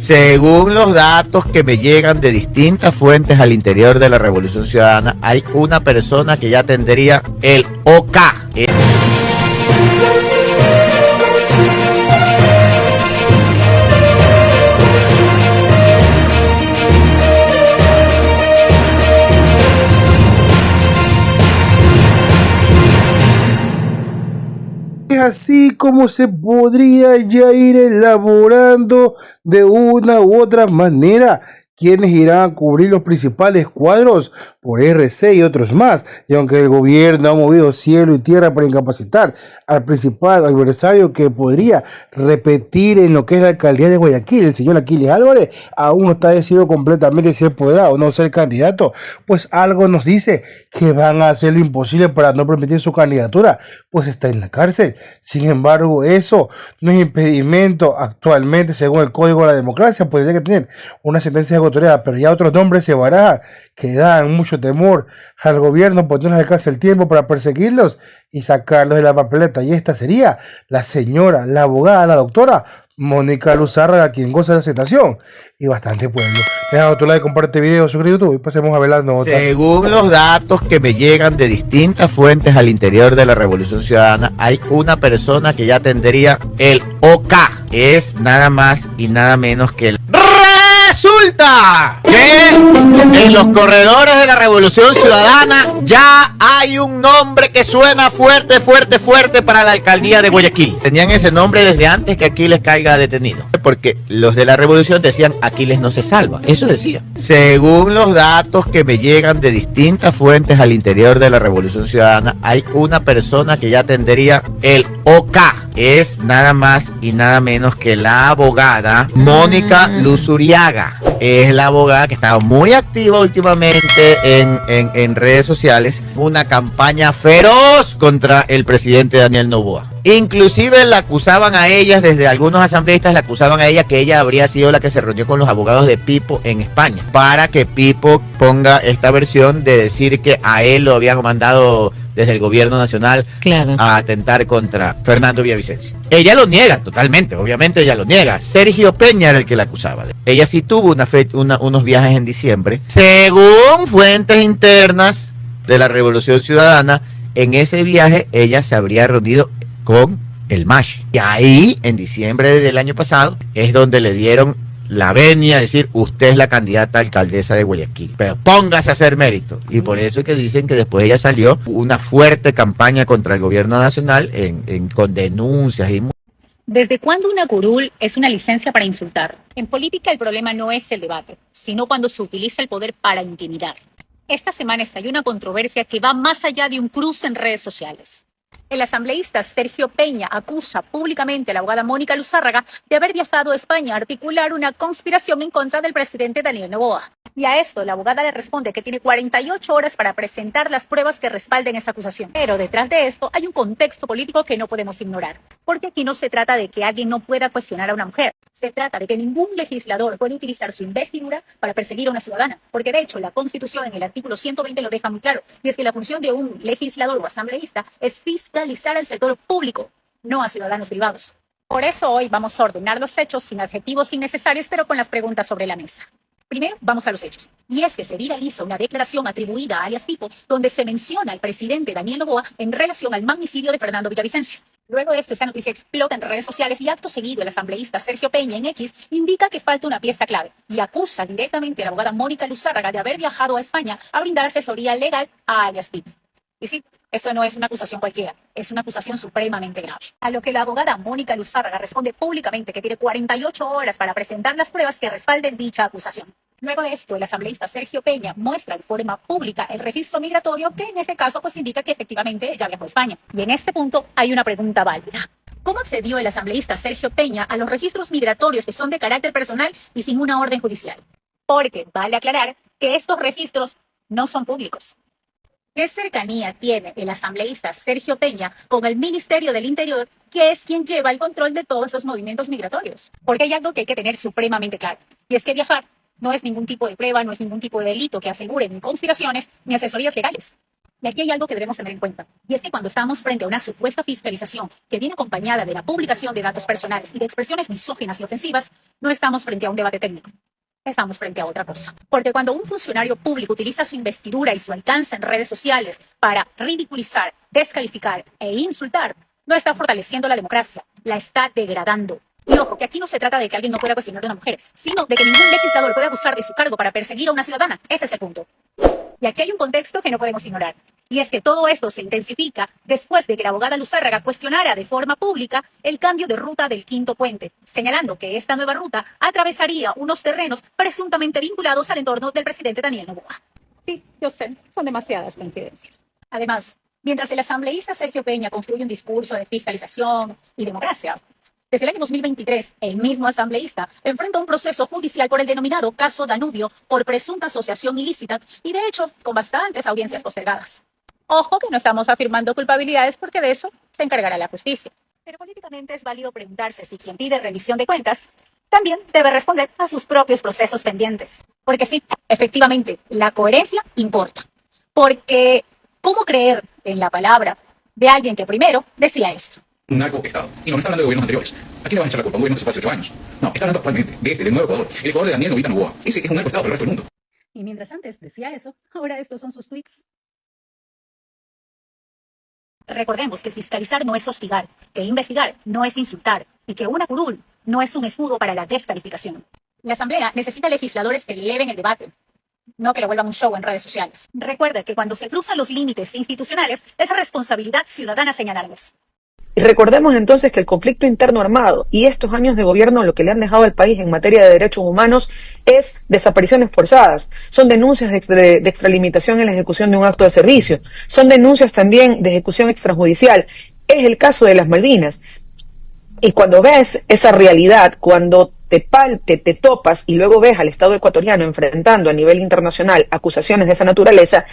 Según los datos que me llegan de distintas fuentes al interior de la Revolución Ciudadana, hay una persona que ya tendría el OK. Es así como se podría ya ir elaborando de una u otra manera quienes irán a cubrir los principales cuadros por RC y otros más. Y aunque el gobierno ha movido cielo y tierra para incapacitar al principal adversario que podría repetir en lo que es la alcaldía de Guayaquil, el señor Aquiles Álvarez, aún no está decidido completamente si él podrá o no ser candidato, pues algo nos dice que van a hacer lo imposible para no permitir su candidatura, pues está en la cárcel. Sin embargo, eso no es impedimento actualmente, según el Código de la Democracia, podría que tener una sentencia ecuatoriana, pero ya otros nombres se barajan que dan mucho temor al gobierno, pues no les alcanza el tiempo para perseguirlos y sacarlos de la papeleta. Y esta sería la señora, la abogada, la doctora Mónica Luzárraga, quien goza de aceptación y bastante pueblo. Deja otro like, comparte video, suscríbete a YouTube y pasemos a ver las notas. Según los datos que me llegan de distintas fuentes al interior de la Revolución Ciudadana, hay una persona que ya tendría el OK. Es nada más y nada menos que el... Resulta que en los corredores de la Revolución Ciudadana ya hay un nombre que suena fuerte, fuerte, fuerte para la alcaldía de Guayaquil. Tenían ese nombre desde antes que Aquiles caiga detenido, porque los de la Revolución decían Aquiles no se salva, eso decía. Según los datos que me llegan de distintas fuentes al interior de la Revolución Ciudadana, hay una persona que ya tendría el OK. Es nada más y nada menos que la abogada Mónica Luzuriaga. Es la abogada que estaba muy activa últimamente en redes sociales. Una campaña feroz contra el presidente Daniel Noboa. Inclusive la acusaban a ellas, desde algunos asambleístas la acusaban a ella que ella habría sido la que se reunió con los abogados de Pipo en España, para que Pipo ponga esta versión de decir que a él lo habían mandado desde el gobierno nacional, claro, a atentar contra Fernando Villavicencio. Ella lo niega totalmente, obviamente ella lo niega. Sergio Peña era el que la acusaba. Ella sí tuvo unos viajes en diciembre. Según fuentes internas de la Revolución Ciudadana, en ese viaje ella se habría reunido con el MASH. Y ahí, en diciembre del año pasado, es donde le dieron la venia a decir, usted es la candidata a alcaldesa de Guayaquil, pero póngase a hacer mérito. Y por eso es que dicen que después ella salió una fuerte campaña contra el gobierno nacional con denuncias y... ¿Desde cuándo una curul es una licencia para insultar? En política el problema no es el debate, sino cuando se utiliza el poder para intimidar. Esta semana estalló una controversia que va más allá de un cruce en redes sociales. El asambleísta Sergio Peña acusa públicamente a la abogada Mónica Luzárraga de haber viajado a España a articular una conspiración en contra del presidente Daniel Noboa. Y a esto la abogada le responde que tiene 48 horas para presentar las pruebas que respalden esa acusación. Pero detrás de esto hay un contexto político que no podemos ignorar. Porque aquí no se trata de que alguien no pueda cuestionar a una mujer. Se trata de que ningún legislador puede utilizar su investidura para perseguir a una ciudadana. Porque de hecho la Constitución en el artículo 120 lo deja muy claro. Y es que la función de un legislador o asambleísta es fiscalizar al sector público, no a ciudadanos privados. Por eso hoy vamos a ordenar los hechos sin adjetivos innecesarios, pero con las preguntas sobre la mesa. Primero, vamos a los hechos. Y es que se viraliza una declaración atribuida a alias Pipo, donde se menciona al presidente Daniel Noboa en relación al magnicidio de Fernando Villavicencio. Luego de esto, esta noticia explota en redes sociales y acto seguido el asambleísta Sergio Peña en X indica que falta una pieza clave y acusa directamente a la abogada Mónica Luzárraga de haber viajado a España a brindar asesoría legal a alias Pipo. Y sí, esto no es una acusación cualquiera, es una acusación supremamente grave. A lo que la abogada Mónica Luzárraga responde públicamente que tiene 48 horas para presentar las pruebas que respalden dicha acusación. Luego de esto, el asambleísta Sergio Peña muestra de forma pública el registro migratorio que en este caso pues indica que efectivamente ya viajó a España. Y en este punto hay una pregunta válida. ¿Cómo accedió el asambleísta Sergio Peña a los registros migratorios que son de carácter personal y sin una orden judicial? Porque vale aclarar que estos registros no son públicos. ¿Qué cercanía tiene el asambleísta Sergio Peña con el Ministerio del Interior, que es quien lleva el control de todos los movimientos migratorios? Porque hay algo que hay que tener supremamente claro, y es que viajar no es ningún tipo de prueba, no es ningún tipo de delito que asegure ni conspiraciones ni asesorías legales. Y aquí hay algo que debemos tener en cuenta, y es que cuando estamos frente a una supuesta fiscalización que viene acompañada de la publicación de datos personales y de expresiones misóginas y ofensivas, no estamos frente a un debate técnico, estamos frente a otra cosa. Porque cuando un funcionario público utiliza su investidura y su alcance en redes sociales para ridiculizar, descalificar e insultar, no está fortaleciendo la democracia, la está degradando. Y ojo, que aquí no se trata de que alguien no pueda cuestionar a una mujer, sino de que ningún legislador pueda abusar de su cargo para perseguir a una ciudadana. Ese es el punto. Y aquí hay un contexto que no podemos ignorar. Y es que todo esto se intensifica después de que la abogada Luzárraga cuestionara de forma pública el cambio de ruta del Quinto Puente, señalando que esta nueva ruta atravesaría unos terrenos presuntamente vinculados al entorno del presidente Daniel Noboa. Sí, yo sé, son demasiadas coincidencias. Además, mientras el asambleísta Sergio Peña construye un discurso de fiscalización y democracia, desde el año 2023, el mismo asambleísta enfrenta un proceso judicial por el denominado caso Danubio por presunta asociación ilícita y, de hecho, con bastantes audiencias postergadas. Ojo que no estamos afirmando culpabilidades porque de eso se encargará la justicia. Pero políticamente es válido preguntarse si quien pide revisión de cuentas también debe responder a sus propios procesos pendientes. Porque sí, efectivamente, la coherencia importa. Porque, ¿cómo creer en la palabra de alguien que primero decía esto? Un narco-estado. Y no está hablando de gobiernos anteriores. ¿A quién le van a echar la culpa? Un gobierno que se fue hace 8 años. No, está hablando actualmente del nuevo Ecuador. El Ecuador de Daniel Noboa. Ese es un narco-estado para el resto del mundo. Y mientras antes decía eso, ahora estos son sus tweets. Recordemos que fiscalizar no es hostigar, que investigar no es insultar y que una curul no es un escudo para la descalificación. La Asamblea necesita legisladores que eleven el debate, no que lo vuelvan un show en redes sociales. Recuerda que cuando se cruzan los límites institucionales, es responsabilidad ciudadana señalarlos. Y recordemos entonces que el conflicto interno armado y estos años de gobierno lo que le han dejado al país en materia de derechos humanos es desapariciones forzadas, son denuncias de extralimitación en la ejecución de un acto de servicio, son denuncias también de ejecución extrajudicial. Es el caso de las Malvinas. Y cuando ves esa realidad, cuando te topas y luego ves al Estado ecuatoriano enfrentando a nivel internacional acusaciones de esa naturaleza,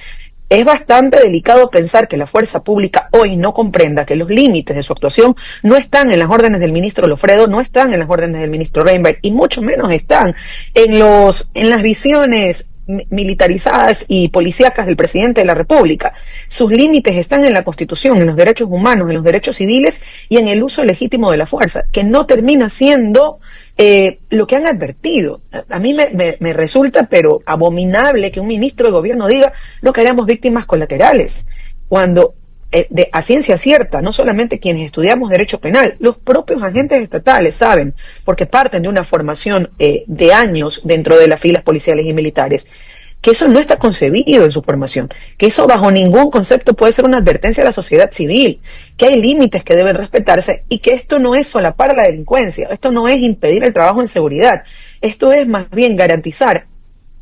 es bastante delicado pensar que la fuerza pública hoy no comprenda que los límites de su actuación no están en las órdenes del ministro Lofredo, no están en las órdenes del ministro Reinberg y mucho menos están en las visiones militarizadas y policíacas del presidente de la República. Sus límites están en la Constitución, en los derechos humanos, en los derechos civiles y en el uso legítimo de la fuerza, que no termina siendo lo que han advertido. A mí me resulta pero abominable que un ministro de gobierno diga no queremos víctimas colaterales, cuando a ciencia cierta, no solamente quienes estudiamos derecho penal, los propios agentes estatales saben, porque parten de una formación de años dentro de las filas policiales y militares, que eso no está concebido en su formación, que eso bajo ningún concepto puede ser una advertencia a la sociedad civil, que hay límites que deben respetarse y que esto no es solapar la delincuencia, esto no es impedir el trabajo en seguridad, esto es más bien garantizar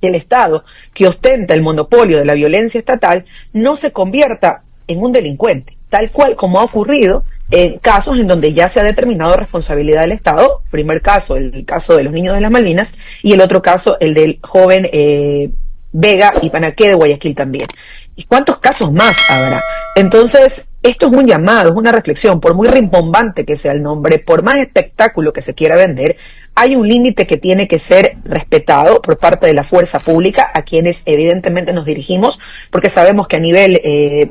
que el Estado que ostenta el monopolio de la violencia estatal no se convierta en un delincuente, tal cual como ha ocurrido en casos en donde ya se ha determinado responsabilidad del Estado. Primer caso, el caso de los niños de las Malvinas, y el otro caso, el del joven Vega y Panaque de Guayaquil también. ¿Y cuántos casos más habrá? Entonces, esto es un llamado, es una reflexión, por muy rimbombante que sea el nombre, por más espectáculo que se quiera vender, hay un límite que tiene que ser respetado por parte de la fuerza pública, a quienes evidentemente nos dirigimos, porque sabemos que a nivel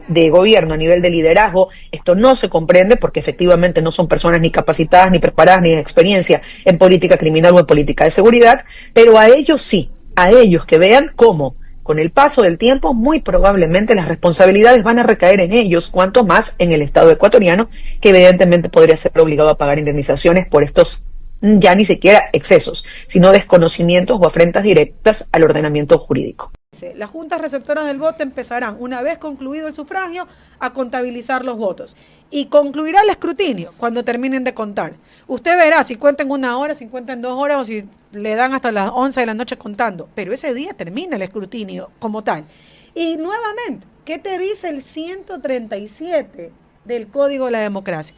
de gobierno, a nivel de liderazgo, esto no se comprende, porque efectivamente no son personas ni capacitadas, ni preparadas, ni de experiencia en política criminal o en política de seguridad, pero a ellos sí, a ellos que vean cómo con el paso del tiempo muy probablemente las responsabilidades van a recaer en ellos, cuanto más en el Estado ecuatoriano, que evidentemente podría ser obligado a pagar indemnizaciones por estos ya ni siquiera excesos, sino desconocimientos o afrentas directas al ordenamiento jurídico. Las juntas receptoras del voto empezarán, una vez concluido el sufragio, a contabilizar los votos. Y concluirá el escrutinio cuando terminen de contar. Usted verá si cuentan 1 hora, si cuentan 2 horas o si le dan hasta las 11 de la noche contando. Pero ese día termina el escrutinio como tal. Y nuevamente, ¿qué te dice el 137 del Código de la Democracia?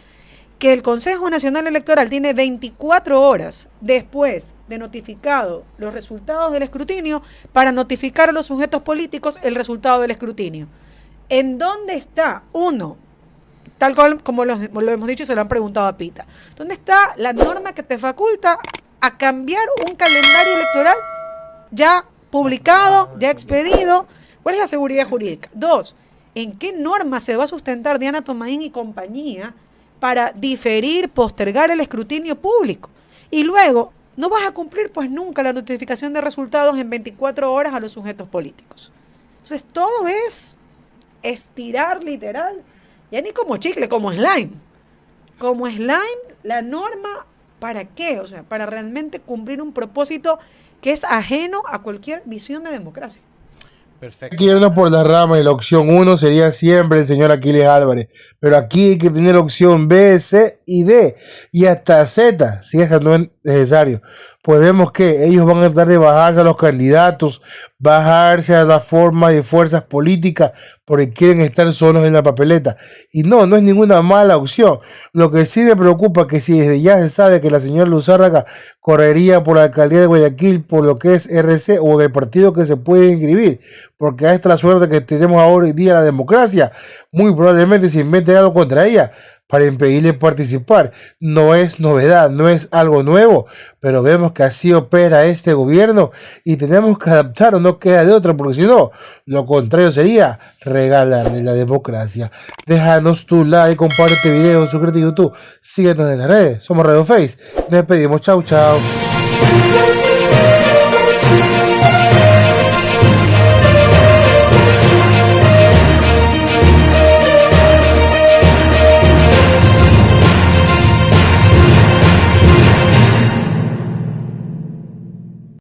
Que el Consejo Nacional Electoral tiene 24 horas después de notificado los resultados del escrutinio para notificar a los sujetos políticos el resultado del escrutinio. ¿En dónde está? Uno, tal cual como lo hemos dicho y se lo han preguntado a Pita, ¿dónde está la norma que te faculta a cambiar un calendario electoral ya publicado, ya expedido? ¿Cuál es la seguridad jurídica? 2, ¿En qué norma se va a sustentar Diana Tomaín y compañía para diferir, postergar el escrutinio público? Y luego, no vas a cumplir pues nunca la notificación de resultados en 24 horas a los sujetos políticos. Entonces, todo es estirar literal, ya ni como chicle, como slime. Como slime, la norma, ¿para qué? O sea, para realmente cumplir un propósito que es ajeno a cualquier visión de democracia. Perfecto. Aquí yendo por la rama y la opción 1 sería siempre el señor Aquiles Álvarez, pero aquí hay que tener opción B, C y D y hasta Z, si esa no es necesario. Pues vemos que ellos van a tratar de bajarse a los candidatos, bajarse a las formas y fuerzas políticas porque quieren estar solos en la papeleta. Y no es ninguna mala opción. Lo que sí me preocupa es que si desde ya se sabe que la señora Luzárraga correría por la alcaldía de Guayaquil por lo que es RC o el partido que se puede inscribir, porque a esta la suerte que tenemos ahora hoy día la democracia, muy probablemente se invente algo contra ella para impedirle participar. No es novedad, no es algo nuevo, pero vemos que así opera este gobierno y tenemos que adaptarnos, no queda de otra, porque si no, lo contrario sería regalarle la democracia. Déjanos tu like, comparte este video, suscríbete a YouTube, síguenos en las redes, somos Radio Face, nos despedimos, chau.